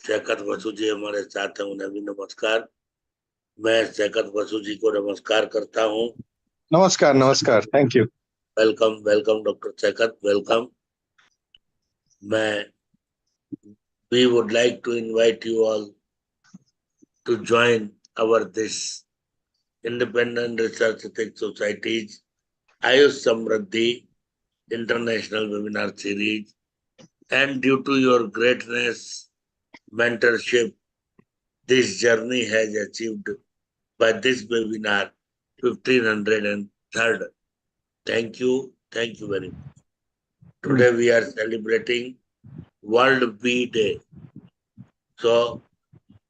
शैकत बसु जी हमारे साथ हैं, उन्हें भी नमस्कार। मैं शैकत बसु जी को नमस्कार करता हूँ। नमस्कार नमस्कार, thank you. Welcome welcome doctor Shaikat, welcome. मैं we would like to invite you all to join our this independent research ethics society's AYUSH Samriddhi international webinar series, and due to your greatness mentorship, this journey has achieved by this webinar 1503rd. Thank you very much. Today we are celebrating World Bee Day. So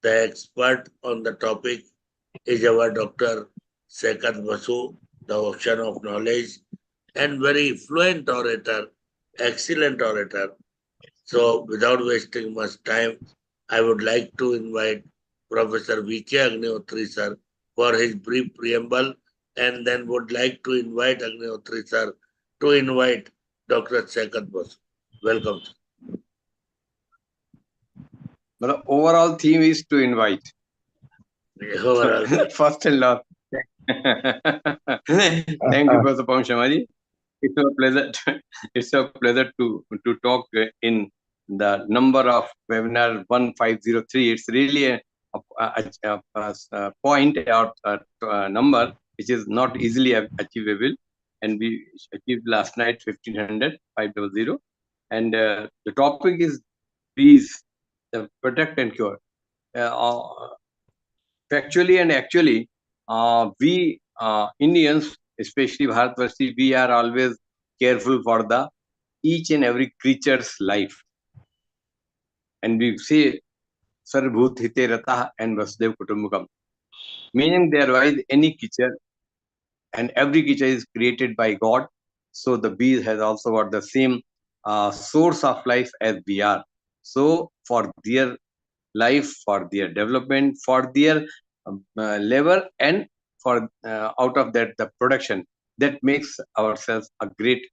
the expert on the topic is our Dr. Sekat Basu, the ocean of knowledge, and very fluent orator, excellent orator. So without wasting much time, I would like to invite Professor V.K. Agnihotri sir for his brief preamble, and then would like to invite Agnihotri sir to invite Dr. Sekat Basu. Welcome, sir. The overall theme is to invite. Overall. First and last. Thank you, Professor Pawan Sharmaji. It's a pleasure. It's a pleasure to talk in the number of webinar 1503. It's really a point or a number which is not easily achievable, and we achieved last night 1500 500, and the topic is bees, protect and cure. Factually and actually, we Indians, especially Bharatvarsi, we are always careful for the each and every creature's life. And we say, Sarvbhut Hite Ratah and Vasudev Kutumbakam. Meaning thereby any creature, and every creature is created by God. So the bee has also got the same source of life as we are. So for their life, for their development, for their labor, and for out of that the production, that makes ourselves a great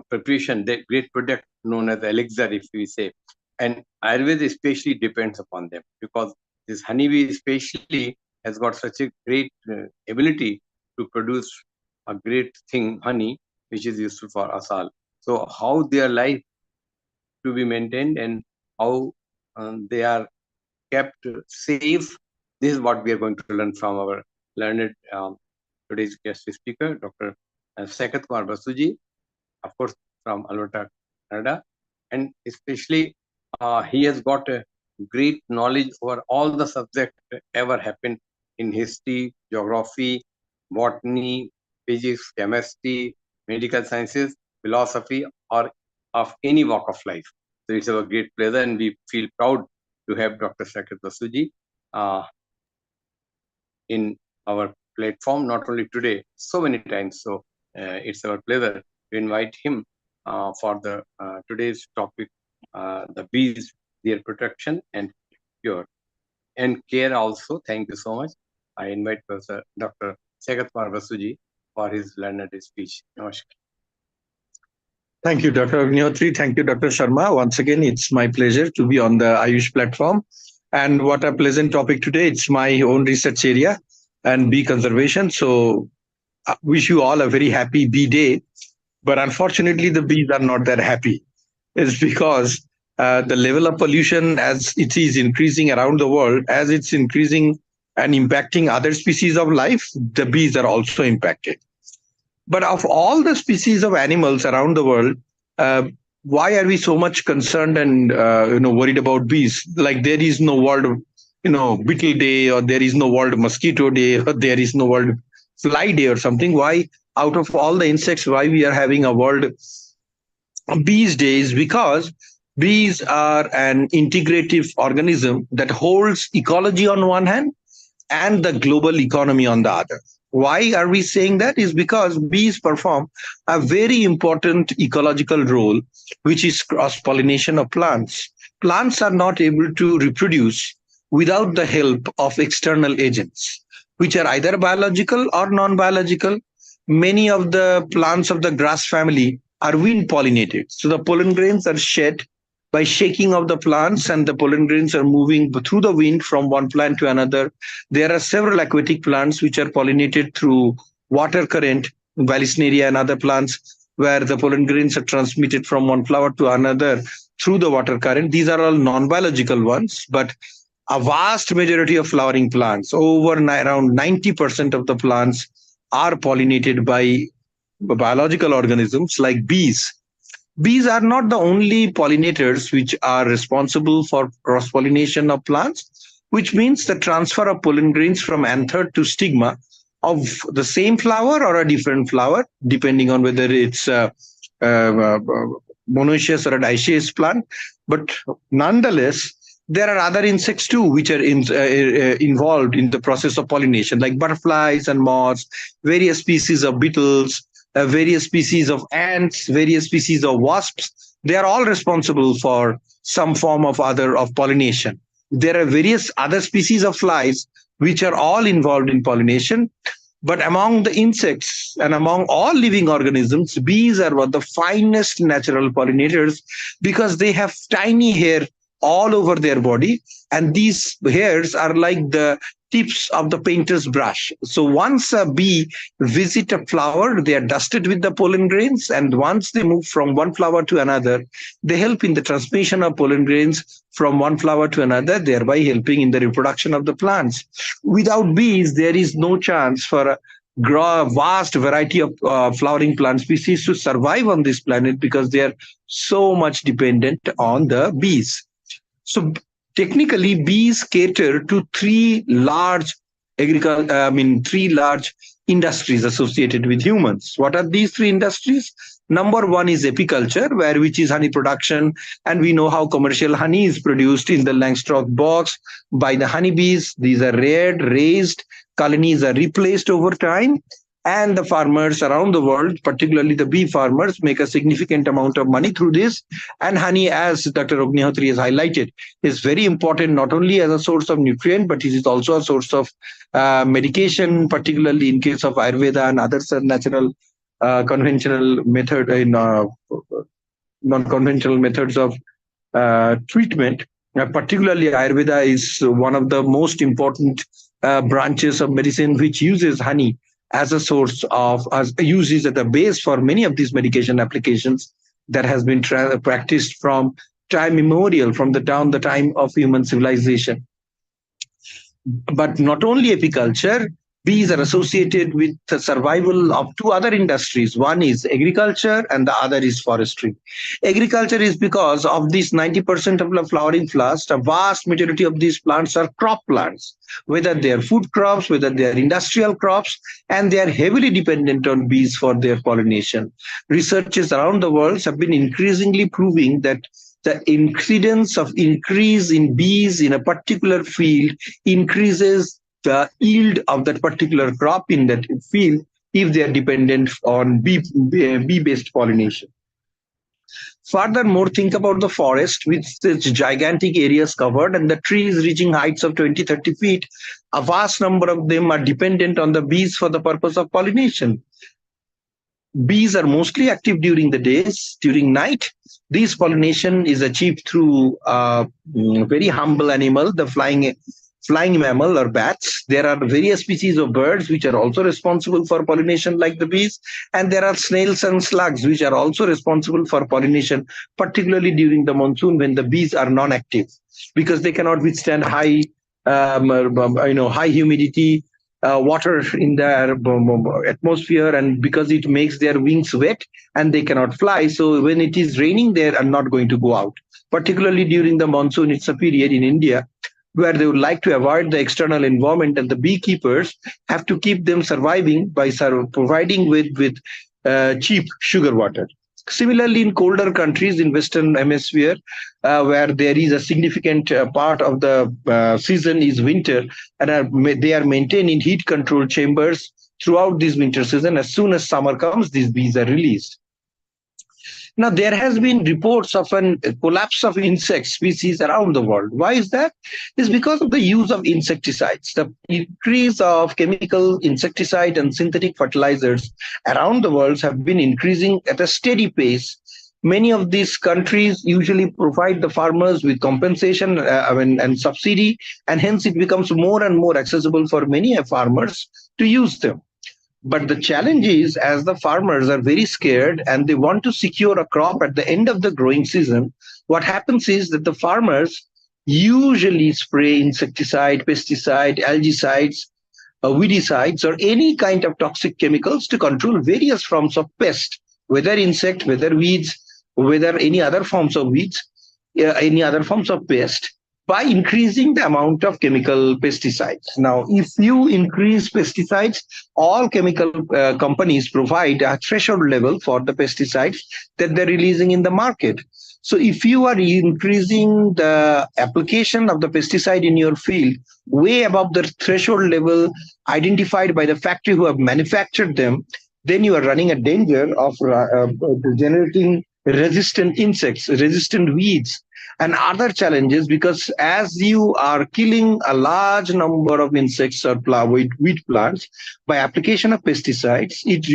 preparation, that great product known as elixir, if we say. And Ayurveda especially depends upon them, because this honeybee especially has got such a great ability to produce a great thing, honey, which is useful for us all. So how their life to be maintained and how they are kept safe, this is what we are going to learn from our learned today's guest speaker, Dr. Sekat Kumar Basuji, of course, from Alberta, Canada. And especially, he has got a great knowledge over all the subjects ever happened in history, geography, botany, physics, chemistry, medical sciences, philosophy, or of any walk of life. So it's a great pleasure, and we feel proud to have Dr. Sekat Basuji in our platform, not only today, so many times. So it's our pleasure to invite him for the today's topic, the bees, their protection and cure and care also. Thank you so much. I invite Professor Dr. Sekat Kumar Basuji for his learned speech. Namaskar. Thank you, Dr. Agnihotri. Thank you, Dr. Sharma. Once again, it's my pleasure to be on the AYUSH platform. And what a pleasant topic today. It's my own research area and bee conservation. So I wish you all a very happy bee day. But unfortunately, the bees are not that happy. It's because the level of pollution, as it is increasing around the world, as it's increasing and impacting other species of life, the bees are also impacted. But of all the species of animals around the world, why are we so much concerned and worried about bees? Like there is no world, beetle day, or there is no world mosquito day, or there is no world fly day or something. Why, out of all the insects, why we are having a world bees day? Is because bees are an integrative organism that holds ecology on one hand and the global economy on the other. Why are we saying that? Is because bees perform a very important ecological role, which is cross-pollination of plants. Plants are not able to reproduce without the help of external agents, which are either biological or non-biological. Many of the plants of the grass family are wind pollinated. So the pollen grains are shed by shaking of the plants, and the pollen grains are moving through the wind from one plant to another. There are several aquatic plants which are pollinated through water current, Vallisneria and other plants, where the pollen grains are transmitted from one flower to another through the water current. These are all non-biological ones, but a vast majority of flowering plants, around 90% of the plants, are pollinated by biological organisms like bees. Bees are not the only pollinators which are responsible for cross-pollination of plants, which means the transfer of pollen grains from anther to stigma of the same flower or a different flower, depending on whether it's a monoecious or a dioecious plant. But nonetheless, there are other insects too which are involved in the process of pollination, like butterflies and moths, various species of beetles, various species of ants, various species of wasps. They are all responsible for some form of other of pollination. There are various other species of flies which are all involved in pollination. But among the insects and among all living organisms, bees are one of the finest natural pollinators because they have tiny hair all over their body, and these hairs are like the tips of the painter's brush. So once a bee visit a flower, they are dusted with the pollen grains, and once they move from one flower to another, they help in the transmission of pollen grains from one flower to another, thereby helping in the reproduction of the plants. Without bees, there is no chance for a vast variety of flowering plant species to survive on this planet because they are so much dependent on the bees. So technically, bees cater to three large three large industries associated with humans. What are these three industries? Number one is apiculture, which is honey production, and we know how commercial honey is produced in the Langstroth box by the honeybees. These are reared, raised, colonies are replaced over time, and the farmers around the world, particularly the bee farmers, make a significant amount of money through this. And honey, as Dr. Ognihotri has highlighted, is very important not only as a source of nutrient, but it is also a source of medication, particularly in case of Ayurveda and other natural conventional method in non-conventional methods of treatment. Particularly Ayurveda is one of the most important branches of medicine which uses honey as a source of, as uses at the base for many of these medication applications that has been practiced from time immemorial, from the time of human civilization. But not only apiculture, bees are associated with the survival of two other industries. One is agriculture and the other is forestry. Agriculture is because of these 90% of the flowering plants, a vast majority of these plants are crop plants, whether they are food crops, whether they are industrial crops, and they are heavily dependent on bees for their pollination. Researchers around the world have been increasingly proving that the incidence of increase in bees in a particular field increases the yield of that particular crop in that field if they are dependent on bee-based pollination. Furthermore, think about the forest with its gigantic areas covered and the trees reaching heights of 20, 30 feet. A vast number of them are dependent on the bees for the purpose of pollination. Bees are mostly active during the days. During night, this pollination is achieved through a very humble animal, the flying mammal or bats. There are various species of birds which are also responsible for pollination like the bees, and there are snails and slugs which are also responsible for pollination, particularly during the monsoon when the bees are non-active because they cannot withstand high humidity, water in their atmosphere, and because it makes their wings wet and they cannot fly. So when it is raining, they are not going to go out. Particularly during the monsoon, it's a period in India where they would like to avoid the external environment, and the beekeepers have to keep them surviving by providing with cheap sugar water. Similarly, in colder countries in Western Hemisphere, where there is a significant part of the season is winter, and they are maintained in heat-controlled chambers throughout this winter season. As soon as summer comes, these bees are released. Now, there has been reports of a collapse of insect species around the world. Why is that? It's because of the use of insecticides. The increase of chemical insecticide and synthetic fertilizers around the world have been increasing at a steady pace Many of these countries usually provide the farmers with compensation and subsidy, and hence it becomes more and more accessible for many farmers to use them. But the challenge is, as the farmers are very scared and they want to secure a crop at the end of the growing season, what happens is that the farmers usually spray insecticide, pesticide, algicides, weedicides, or any kind of toxic chemicals to control various forms of pest, whether insect, whether weeds, whether any other forms of weeds, any other forms of pest, by increasing the amount of chemical pesticides. Now, if you increase pesticides, all chemical companies provide a threshold level for the pesticides that they're releasing in the market. So if you are increasing the application of the pesticide in your field way above the threshold level identified by the factory who have manufactured them, then you are running a danger of generating resistant insects, resistant weeds, and other challenges, because as you are killing a large number of insects or wheat plants by application of pesticides, it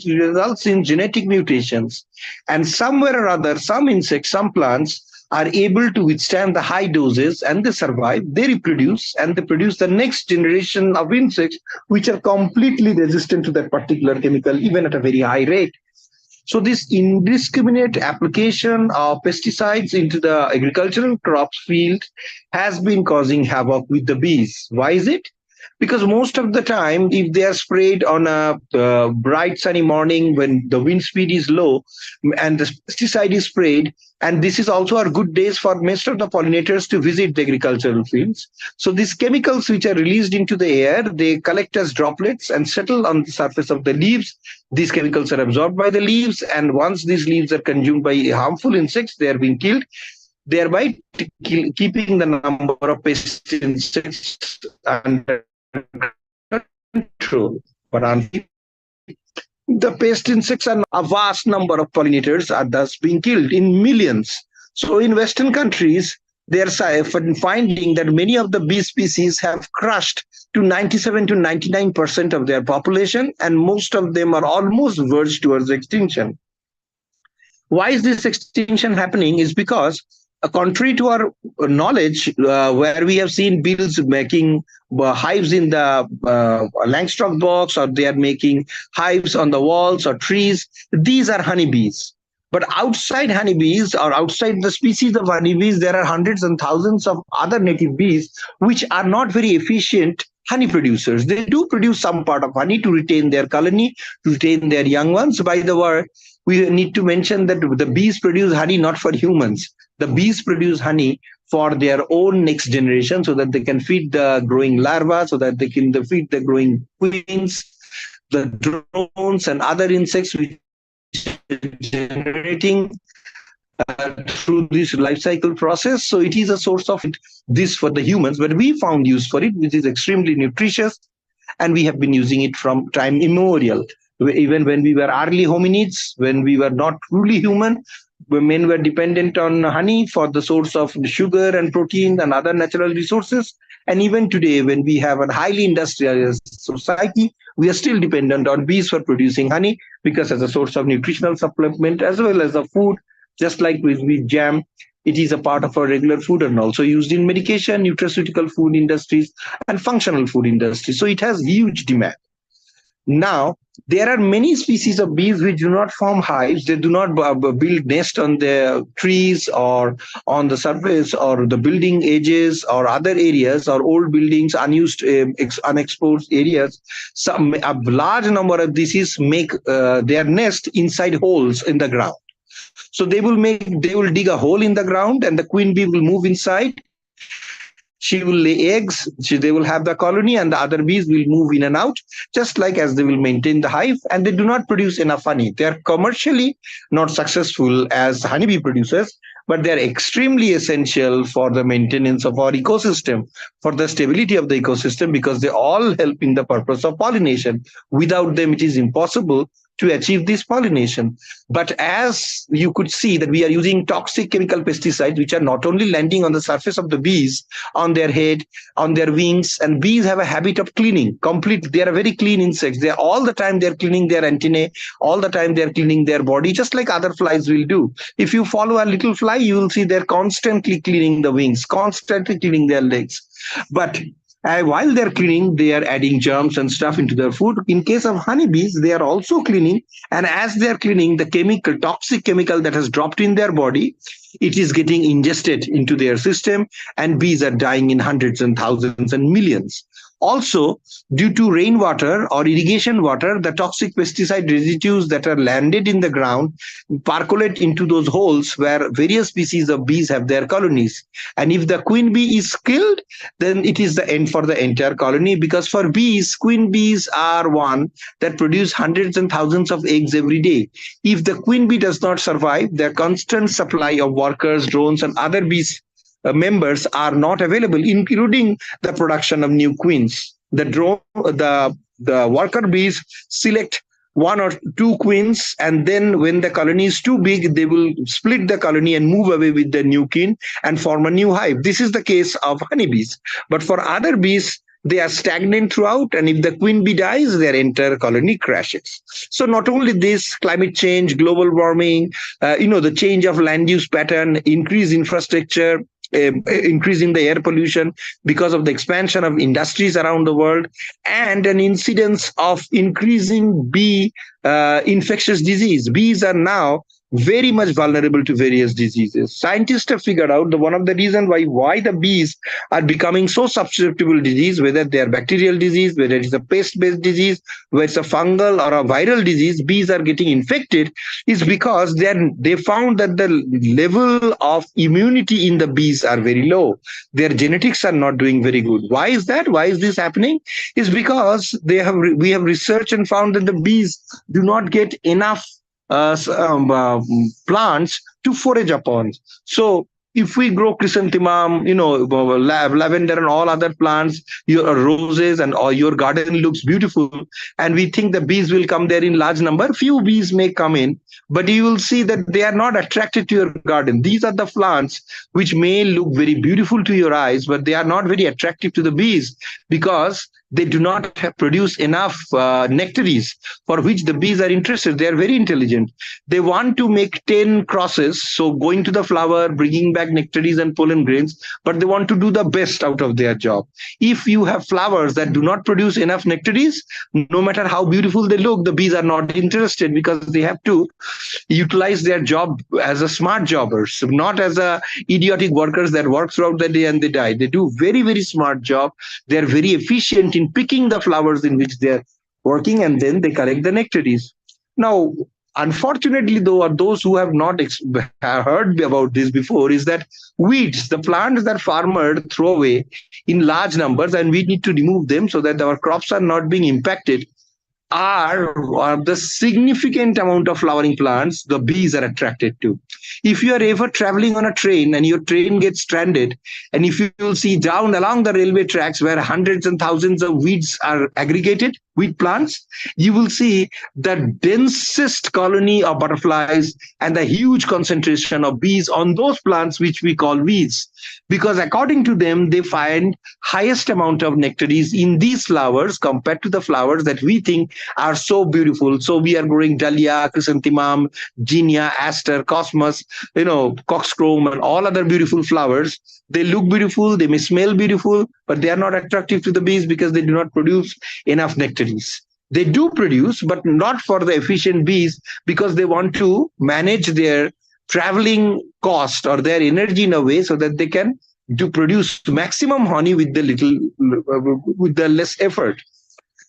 results in genetic mutations. And somewhere or other, some insects, some plants are able to withstand the high doses and they survive, they reproduce, and they produce the next generation of insects which are completely resistant to that particular chemical, even at a very high rate. So this indiscriminate application of pesticides into the agricultural crops field has been causing havoc with the bees. Why is it? Because most of the time, if they are sprayed on a bright sunny morning when the wind speed is low and the pesticide is sprayed, and this is also our good days for most of the pollinators to visit the agricultural fields. So these chemicals which are released into the air, they collect as droplets and settle on the surface of the leaves. These chemicals are absorbed by the leaves, and once these leaves are consumed by harmful insects, they are being killed, thereby keeping the number of pest insects under control. But the pest insects and a vast number of pollinators are thus being killed in millions. So in Western countries, they are finding that many of the bee species have crushed to 97 to 99% of their population, and most of them are almost verged towards extinction. Why is this extinction happening? Is because, contrary to our knowledge, where we have seen bees making hives in the Langstroth box, or they are making hives on the walls or trees, these are honeybees. But outside honeybees, or outside the species of honeybees, there are hundreds and thousands of other native bees which are not very efficient honey producers. They do produce some part of honey to retain their colony, to retain their young ones. By the way, we need to mention that the bees produce honey not for humans. The bees produce honey for their own next generation, so that they can feed the growing larvae, so that they can feed the growing queens, the drones, and other insects which are generating through this life cycle process. So it is a source of this for the humans, but we found use for it, which is extremely nutritious, and we have been using it from time immemorial. Even when we were early hominids, when we were not truly human, men were dependent on honey for the source of sugar and protein and other natural resources. And even today, when we have a highly industrialized society, we are still dependent on bees for producing honey, because as a source of nutritional supplement as well as a food, just like with wheat jam, it is a part of our regular food and also used in medication, nutraceutical food industries, and functional food industries. So it has huge demand. Now, there are many species of bees which do not form hives. They do not build nests on the trees or on the surface or the building edges or other areas or old buildings, unused, unexposed areas. A large number of these make their nest inside holes in the ground. So they will dig a hole in the ground, and the queen bee will move inside. She will lay eggs, they will have the colony, and the other bees will move in and out, just like as they will maintain the hive, and they do not produce enough honey. They are commercially not successful as honeybee producers, but they are extremely essential for the maintenance of our ecosystem, for the stability of the ecosystem, because they all help in the purpose of pollination. Without them, it is impossible to achieve this pollination. But as you could see that we are using toxic chemical pesticides, which are not only landing on the surface of the bees, on their head, on their wings, and bees have a habit of cleaning. They are very clean insects. They are all the time they're cleaning their antennae, all the time they're cleaning their body, just like other flies will do. If you follow a little fly, you will see they're constantly cleaning the wings, constantly cleaning their legs. But while they're cleaning, they are adding germs and stuff into their food. In case of honeybees, they are also cleaning. And as they're cleaning, the toxic chemical that has dropped in their body, it is getting ingested into their system, and bees are dying in hundreds and thousands and millions. Also, due to rainwater or irrigation water, the toxic pesticide residues that are landed in the ground percolate into those holes where various species of bees have their colonies. And if the queen bee is killed, then it is the end for the entire colony, because for bees, queen bees are one that produce hundreds and thousands of eggs every day. If the queen bee does not survive, their constant supply of workers, drones, and other bees members are not available, including the production of new queens. The worker bees select one or two queens, and then when the colony is too big, they will split the colony and move away with the new queen and form a new hive. This is the case of honeybees. But for other bees, they are stagnant throughout, and if the queen bee dies, their entire colony crashes. So not only this, climate change, global warming, the change of land use pattern, increased infrastructure, increase in the air pollution because of the expansion of industries around the world, and an incidence of increasing bee infectious disease. Bees are now very much vulnerable to various diseases. Scientists have figured out that one of the reasons why the bees are becoming so susceptible to disease, whether they are bacterial disease, whether it's a pest-based disease, whether it's a fungal or a viral disease, bees are getting infected, is because they found that the level of immunity in the bees are very low. Their genetics are not doing very good. Why is that? Why is this happening? Is because we have researched and found that the bees do not get enough plants to forage upon. So if we grow chrysanthemum, lavender and all other plants, your roses and all, your garden looks beautiful, and we think the bees will come there in large number. Few bees may come in, but you will see that they are not attracted to your garden. These are the plants which may look very beautiful to your eyes, but they are not very attractive to the bees, because they do not produce enough nectaries for which the bees are interested. They are very intelligent. They want to make 10 crosses, so going to the flower, bringing back nectaries and pollen grains, but they want to do the best out of their job. If you have flowers that do not produce enough nectaries, no matter how beautiful they look, the bees are not interested, because they have to utilize their job as a smart jobbers, not as a idiotic workers that work throughout the day and they die. They do very, very smart job. They are very efficient in picking the flowers in which they are working, and then they collect the nectaries. Now, unfortunately, though, or those who have not heard about this before, is that weeds, the plants that farmers throw away in large numbers, and we need to remove them so that our crops are not being impacted, are the significant amount of flowering plants the bees are attracted to. If you are ever traveling on a train and your train gets stranded, and if you will see down along the railway tracks where hundreds and thousands of weeds are aggregated, weed plants, you will see the densest colony of butterflies and the huge concentration of bees on those plants which we call weeds, because according to them, they find highest amount of nectaries in these flowers compared to the flowers that we think are so beautiful. So we are growing dahlia, chrysanthemum, ginnia, aster, cosmos, coxcomb, and all other beautiful flowers. They look beautiful, they may smell beautiful, but they are not attractive to the bees because they do not produce enough nectaries. They do produce, but not for the efficient bees, because they want to manage their traveling cost or their energy in a way so that they can produce maximum honey with the less effort.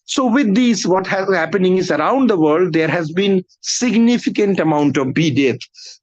So with these, what has happening is around the world, there has been significant amount of bee death.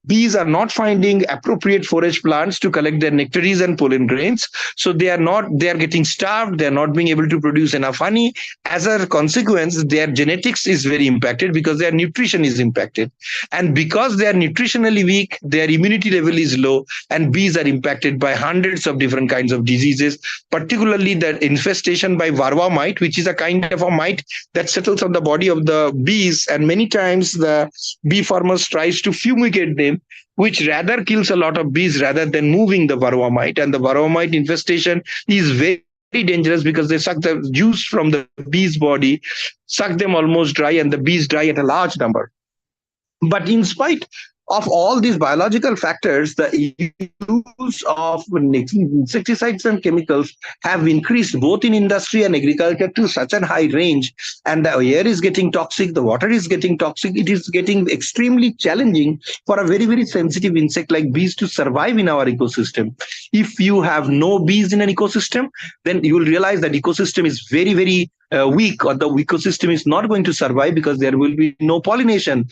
Bees are not finding appropriate forage plants to collect their nectaries and pollen grains. So they are getting starved. They are not being able to produce enough honey. As a consequence, their genetics is very impacted because their nutrition is impacted. And because they are nutritionally weak, their immunity level is low, and bees are impacted by hundreds of different kinds of diseases, particularly the infestation by varroa mite, which is a kind of a mite that settles on the body of the bees. And many times the bee farmers tries to fumigate them, which rather kills a lot of bees rather than moving the varroa mite. And the varroa mite infestation is very dangerous because they suck the juice from the bee's body, suck them almost dry, and the bees die at a large number. But in spite of all these biological factors, the use of insecticides and chemicals have increased both in industry and agriculture to such a high range, and the air is getting toxic, the water is getting toxic. It is getting extremely challenging for a very, very sensitive insect like bees to survive in our ecosystem. If you have no bees in an ecosystem, then you will realize that ecosystem is very, very weak, or the ecosystem is not going to survive because there will be no pollination,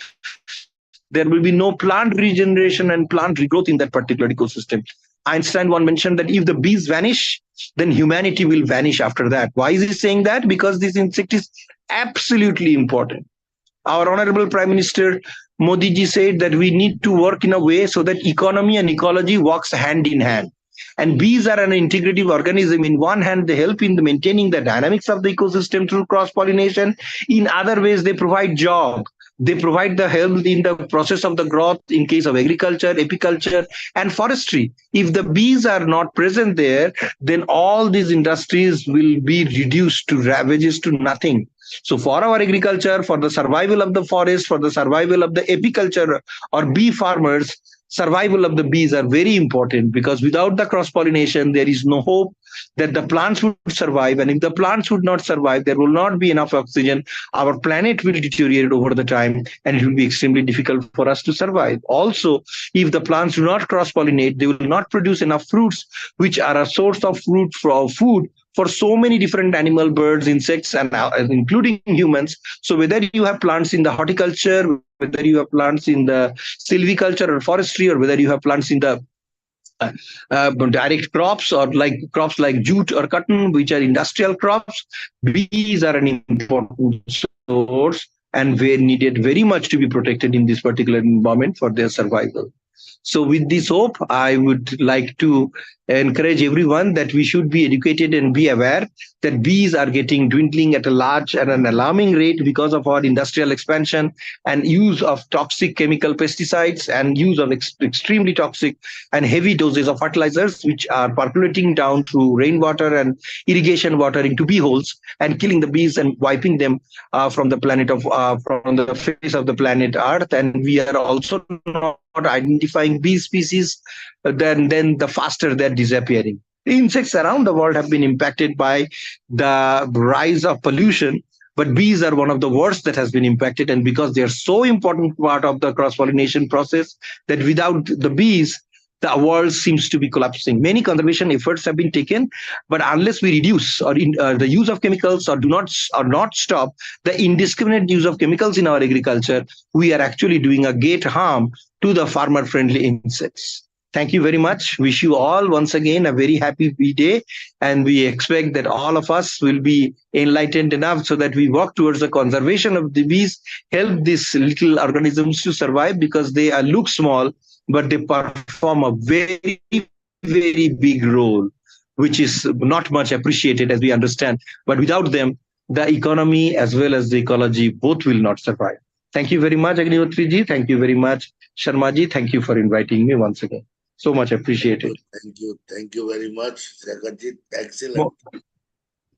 there will be no plant regeneration and plant regrowth in that particular ecosystem. Einstein once mentioned that if the bees vanish, then humanity will vanish after that. Why is he saying that? Because this insect is absolutely important. Our honorable Prime Minister Modi ji said that we need to work in a way so that economy and ecology works hand in hand. And bees are an integrative organism. In one hand, they help in maintaining the dynamics of the ecosystem through cross pollination. In other ways, they provide job. They provide the help in the process of the growth in case of agriculture, apiculture, and forestry. If the bees are not present there, then all these industries will be reduced to ravages to nothing. So for our agriculture, for the survival of the forest, for the survival of the apiculture or bee farmers, survival of the bees are very important, because without the cross pollination, there is no hope that the plants would survive. And if the plants would not survive, there will not be enough oxygen. Our planet will deteriorate over the time, and it will be extremely difficult for us to survive. Also, if the plants do not cross pollinate, they will not produce enough fruits, which are a source of fruit for food for so many different animal, birds, insects, and including humans. So whether you have plants in the horticulture, whether you have plants in the silviculture or forestry, or whether you have plants in the direct crops, or like crops like jute or cotton, which are industrial crops, bees are an important source and they needed very much to be protected in this particular environment for their survival. So with this hope, I would like to encourage everyone that we should be educated and be aware that bees are getting dwindling at a large and an alarming rate because of our industrial expansion and use of toxic chemical pesticides and use of extremely toxic and heavy doses of fertilizers, which are percolating down through rainwater and irrigation water into bee holes and killing the bees and wiping them from the planet of from the face of the planet Earth. And we are also not identifying bee species, then the faster they're disappearing. Insects around the world have been impacted by the rise of pollution, but bees are one of the worst that has been impacted. And because they are so important part of the cross pollination process, that without the bees, the world seems to be collapsing. Many conservation efforts have been taken, but unless we reduce the use of chemicals, or do not stop the indiscriminate use of chemicals in our agriculture, we are actually doing a great harm to the farmer friendly insects. Thank you very much. Wish you all once again a very happy bee day, and we expect that all of us will be enlightened enough so that we work towards the conservation of the bees, help these little organisms to survive, because they look small, but they perform a very, very big role, which is not much appreciated, as we understand. But without them, the economy as well as the ecology both will not survive. Thank you very much, Agnihotri ji. Thank you very much, Sharma ji. Thank you for inviting me once again. So much appreciated. Thank you very much, Sagarjit. Excellent.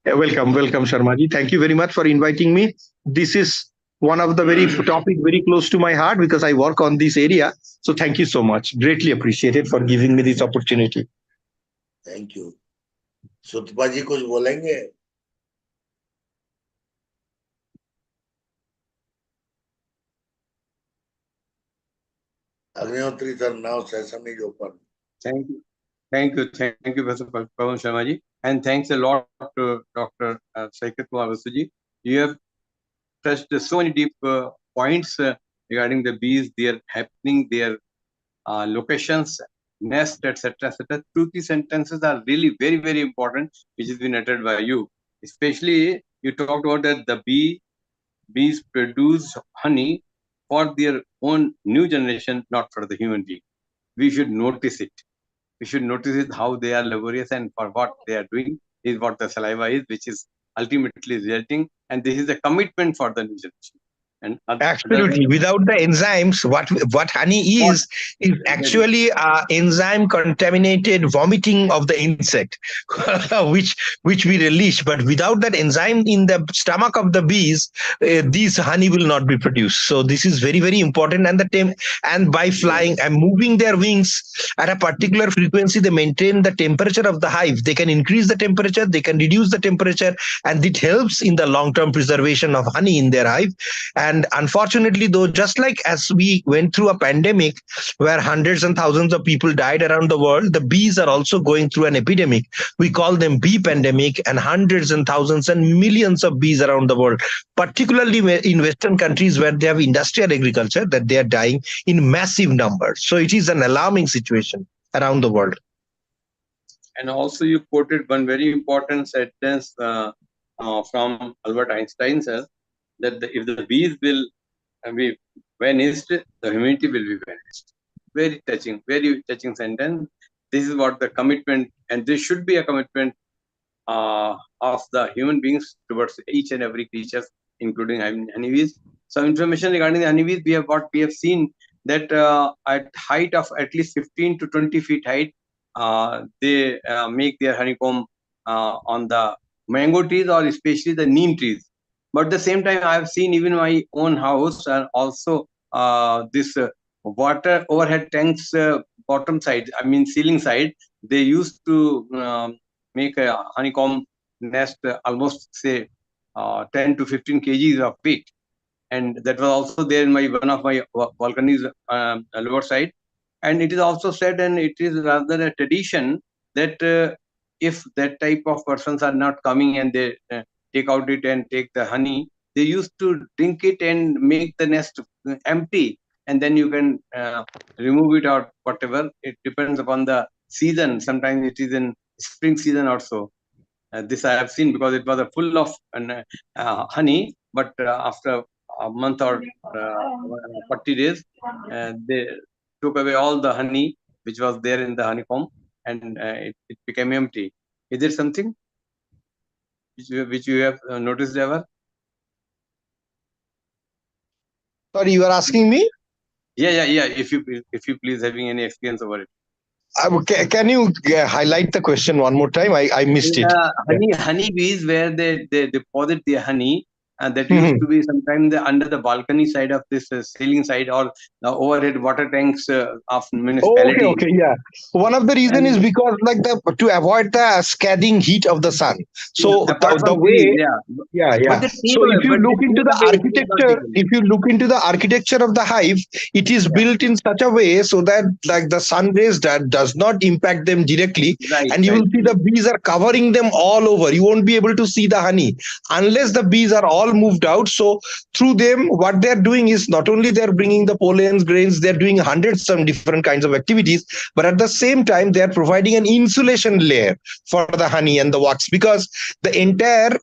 Welcome, Sharma ji. Thank you very much for inviting me. This is one of the very topic very close to my heart, because I work on this area. So thank you so much. Greatly appreciated for giving me this opportunity. Thank you. Sutapa ji कुछ बोलेंगे? Agnihotri sir, now session is open. Thank you, Professor Pawan Sharma ji, and thanks a lot to Dr. Saikat Kumar Basu ji. You have touched so many deep points regarding the bees, their happening, their locations, nest, etc., etc. 2-3 sentences are really very, very important, which has been uttered by you. Especially, you talked about that the bees produce honey for their own new generation, not for the human being. We should notice it. We should notice it how they are laborious and for what they are doing is what the saliva is, which is ultimately resulting. And this is a commitment for the new generation. And Absolutely. otherwise, Without the enzymes, what honey what is very actually enzyme contaminated vomiting of the insect, which we release. But without that enzyme in the stomach of the bees, these honey will not be produced. So this is very, very important. And and by yes, flying and moving their wings at a particular frequency, they maintain the temperature of the hive. They can increase the temperature, they can reduce the temperature, and it helps in the long-term preservation of honey in their hive. And unfortunately, though, just like as we went through a pandemic where hundreds and thousands of people died around the world, the bees are also going through an epidemic. We call them bee pandemic, and hundreds and thousands and millions of bees around the world, particularly in Western countries where they have industrial agriculture, that they are dying in massive numbers. So it is an alarming situation around the world. and also you quoted one very important sentence from Albert Einstein, sir, that if the bees will be vanished, the humanity will be vanished. Very touching sentence. This is what the commitment, and this should be a commitment of the human beings towards each and every creature, including honeybees. Some information regarding the honeybees, we have seen that at height of at least 15 to 20 feet height, they make their honeycomb on the mango trees or especially the neem trees. But at the same time, I have seen even my own house and also this water overhead tanks bottom side, I mean ceiling side, they used to make a honeycomb nest almost say 10 to 15 kgs of weight, and that was also there in my one of my balconies lower side. And it is also said, and it is rather a tradition, that if that type of persons are not coming and they take out it and take the honey, they used to drink it and make the nest empty, and then you can remove it or whatever. It depends upon the season. Sometimes it is in spring season also. This I have seen because it was a full of honey, but after a month or 40 days, they took away all the honey which was there in the honeycomb, and it became empty. Is there something which you have noticed ever? Sorry, you are asking me? Yeah. If you please having any experience over it. Can you highlight the question one more time? I missed it. Honeybees, where they deposit their honey, and that used to be sometimes under the balcony side of this ceiling side or the overhead water tanks of municipality. Okay, yeah. One of the reason is And because like to avoid the scathing heat of the sun. So apart the from trees, way, but yeah. they So if you look into the architecture, take if you look into the architecture of the hive, it is away. built in such a way so that like the sun rays that does not impact them directly, and you will see the bees are covering them all over. You won't be able to see the honey unless the bees are all moved out. So through them, what they're doing is not only they're bringing the pollens, grains, they're doing hundreds of different kinds of activities, but at the same time they're providing an insulation layer for the honey and the wax, because the entire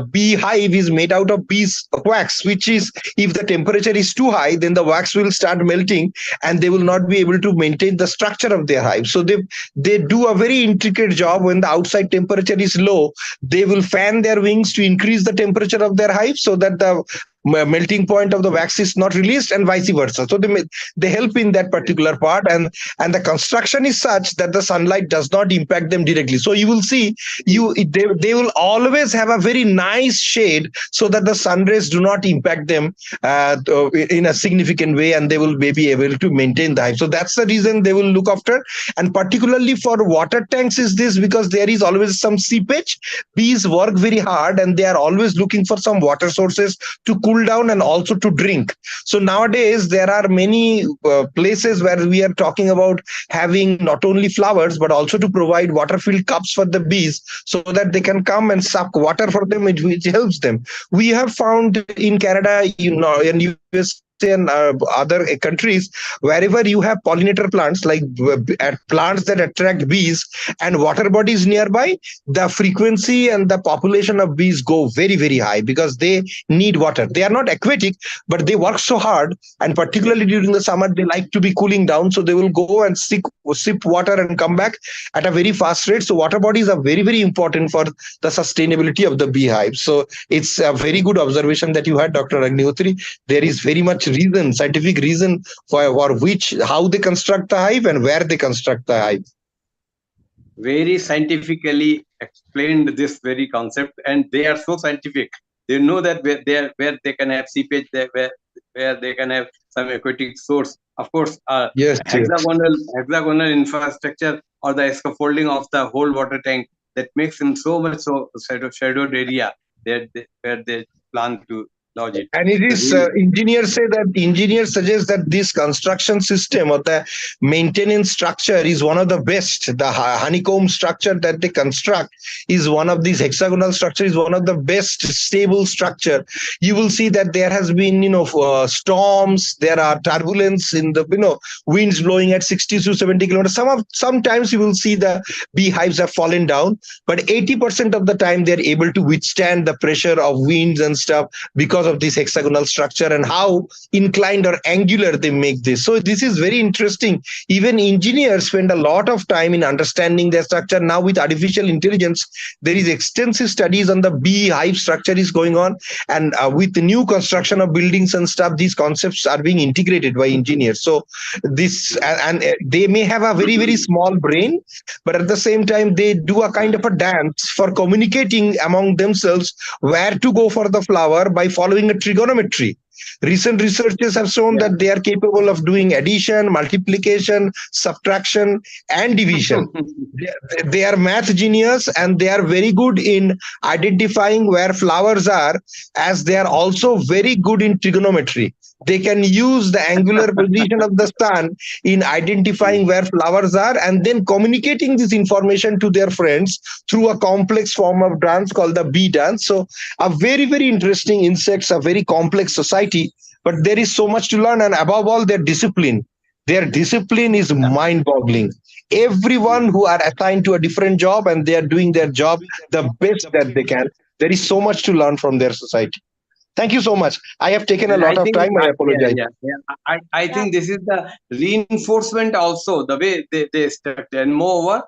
bee hive is made out of bees wax, which is, if the temperature is too high, then the wax will start melting and they will not be able to maintain the structure of their hive. So they do a very intricate job. When the outside temperature is low, they will fan their wings to increase the temperature of their hive so that the melting point of the wax is not released, and vice versa. So they help in that particular part, and the construction is such that the sunlight does not impact them directly. So you will see they will always have a very nice shade so that the sun rays do not impact them in a significant way, and they will be able to maintain the hive. So that's the reason they will look after. And particularly for water tanks is this, because there is always some seepage. Bees work very hard and they are always looking for some water sources to cool down and also to drink. So nowadays there are many places where we are talking about having not only flowers but also to provide water filled cups for the bees so that they can come and suck water for them, which helps them. We have found in Canada, in US, USA and other countries, wherever you have pollinator plants, like plants that attract bees and water bodies nearby, the frequency and the population of bees go very, very high because they need water. They are not aquatic, but they work so hard, and particularly during the summer, they like to be cooling down. So they will go and sip water and come back at a very fast rate. So water bodies are very, very important for the sustainability of the beehive. So it's a very good observation that you had, Dr. Agnihotri. There is very much reason, scientific reason for which, how they construct the hive and where they construct the hive. Very scientifically explained this very concept, and they are so scientific. They know that where they can have seepage, where they can have some aquatic source. Of course, Yes, yes. hexagonal infrastructure or the scaffolding of the whole water tank that makes them so much so shadowed area where they plan to lodge it. And it is engineers suggest that this construction system or the maintenance structure is one of the best. The honeycomb structure that they construct is one of these hexagonal structure is one of the best stable structure. You will see that there has been storms, there are turbulence in the winds blowing at 60 to 70 kilometers. Sometimes you will see the beehives have fallen down, but 80% of the time they're able to withstand the pressure of winds and stuff because of this hexagonal structure and how inclined or angular they make this. So this is very interesting. Even engineers spend a lot of time in understanding their structure. Now with artificial intelligence, there is extensive studies on the beehive structure is going on, and with the new construction of buildings and stuff, these concepts are being integrated by engineers. So this, and they may have a very, very small brain, but at the same time they do a kind of a dance for communicating among themselves where to go for the flower by following a trigonometry. Recent researchers have shown that they are capable of doing addition, multiplication, subtraction, and division. They are math genius, and they are very good in identifying where flowers are, as they are also very good in trigonometry. They can use the angular position of the sun in identifying where flowers are and then communicating this information to their friends through a complex form of dance called the bee dance. So a very, very interesting insects, a very complex society, but there is so much to learn, and above all their discipline is mind boggling. Everyone who are assigned to a different job, and they are doing their job the best that they can. There is so much to learn from their society. Thank you so much. I have taken a And I lot of think, time. I apologize. I think this is the reinforcement also, the way they structure. And moreover,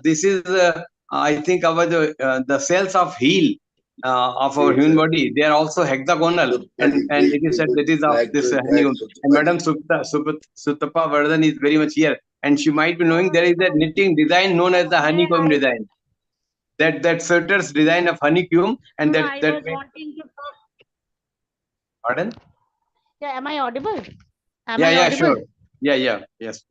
this is, I think, the cells of heel of our human body, they are also hexagonal. And it is said that is of this honeycomb. And Madam Sutapa Vardhan is very much here. And she might be knowing there is a knitting design known as the honeycomb design. That sweater's design of honeycomb, and I was wanting to talk. Pardon? Yeah, am I audible? Sure. Yes.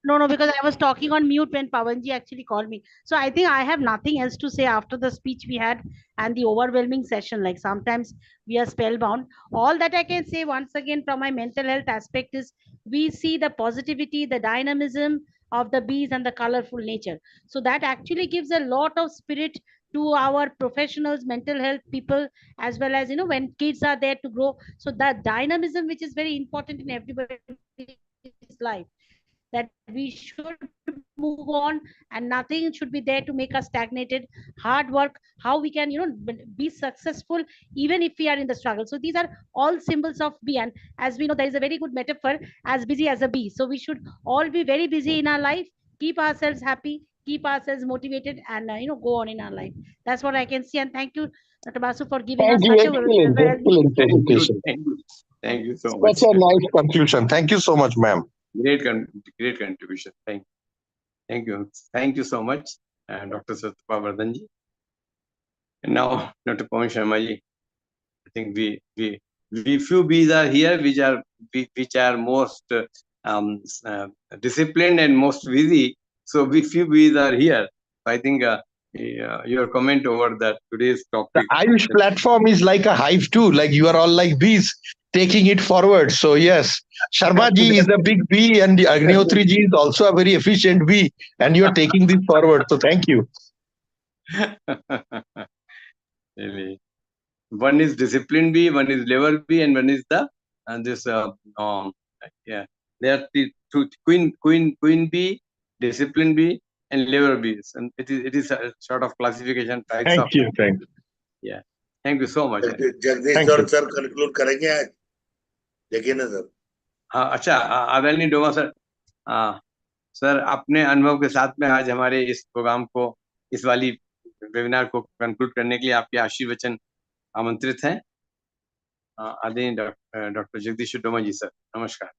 No, because I was talking on mute when Pawanji actually called me. So I think I have nothing else to say after the speech we had and the overwhelming session. Like sometimes we are spellbound. All that I can say once again from my mental health aspect is we see the positivity, the dynamism of the bees and the colorful nature. So that actually gives a lot of spirit to our professionals, mental health people, as well as when kids are there to grow. So that dynamism, which is very important in everybody's life, that we should move on and nothing should be there to make us stagnated. Hard work, how we can be successful even if we are in the struggle. So these are all symbols of bee, and as we know, there is a very good metaphor, as busy as a bee. So we should all be very busy in our life, keep ourselves happy, keep ourselves motivated, and go on in our life. That's what I can see. And thank you, Dr. Basu, for giving Thank us you. such a Excellent. Excellent presentation. Thank you so much. Such a nice conclusion. Thank you so much, ma'am. Great contribution. Thank you so much, Dr. Satapa Vardhanji. And now, Dr. Pawan Sharmaji, I think we few bees are here which are most disciplined and most busy. So we few bees are here. I think your comment over today's topic. The AYUSH platform is like a hive too. Like you are all like bees taking it forward. So yes, Sharma ji is a big bee, and the Agnihotri ji is also a very efficient bee, and you are taking this forward. So thank you. Really. One is disciplined bee, one is labor bee, and one is the and this yeah, there are the two queen bee, discipline bee, and labor bees, and it is a sort of classification types of. Thank you. Thank you. Yeah, thank you so much. Jagdish Thank you. Sir conclude करेंगे आज, देखिए ना sir. हाँ, अच्छा, आदरणीय Doma sir, sir अपने अनुभव के साथ में आज हमारे इस प्रोग्राम को, इस वाली वेबिनार को कंक्लूड करने के लिए आपके आशीर्वचन आमंत्रित हैं. आदरणीय डॉक्टर जगदीश डोमा जी सर, नमस्कार.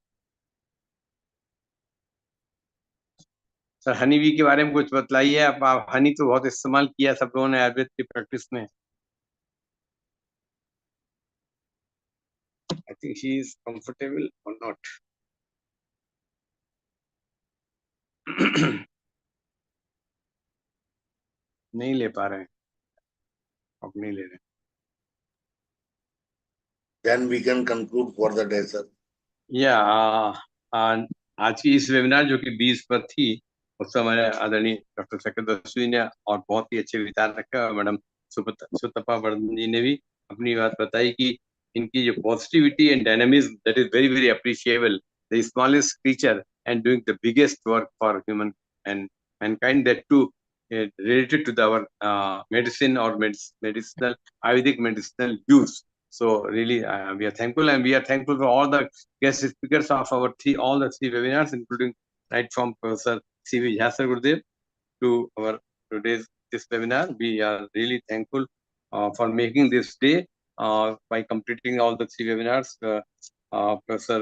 सर हनी बी के बारे में कुछ बतलाइए. आप हनी तो बहुत इस्तेमाल किया सब लोगों ने आयुर्वेद की प्रैक्टिस में. I think she is comfortable और नॉट. नहीं ले पा रहे हैं, अब नहीं ले रहे. Then we can conclude for the day, sir. या आज की इस वेबिनार जो कि 20 पर थी, उस समय आदरणीय डॉक्टर शकर दस्वी ने और बहुत ही अच्छे विचार रखे, और मैडम सुतपा वर्धन जी ने भी अपनी बात बताई कि इनकी जो positivity and dynamism, that is very very appreciable. The smallest creature and doing the biggest work for human and mankind, that too related to our medicine or medicinal Ayurvedic medicinal use. So really, we are thankful, and we are thankful for all the guest speakers of our all the three webinars, including right from Professor C.V. Jhasar Gurudev to our today's this webinar. We are really thankful for making this day by completing all the three webinars. Professor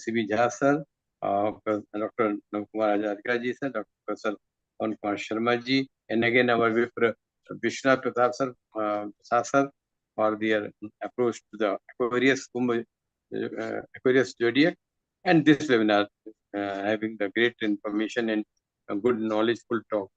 C.V. Jhasar, Dr. Kumar Ajarika ji sir, Dr. Professor Kumar Sharma ji, and again our Vishnu Pratap sir, for their approach to the Aquarius Zodiac, and this webinar having the great information and a good knowledgeful talk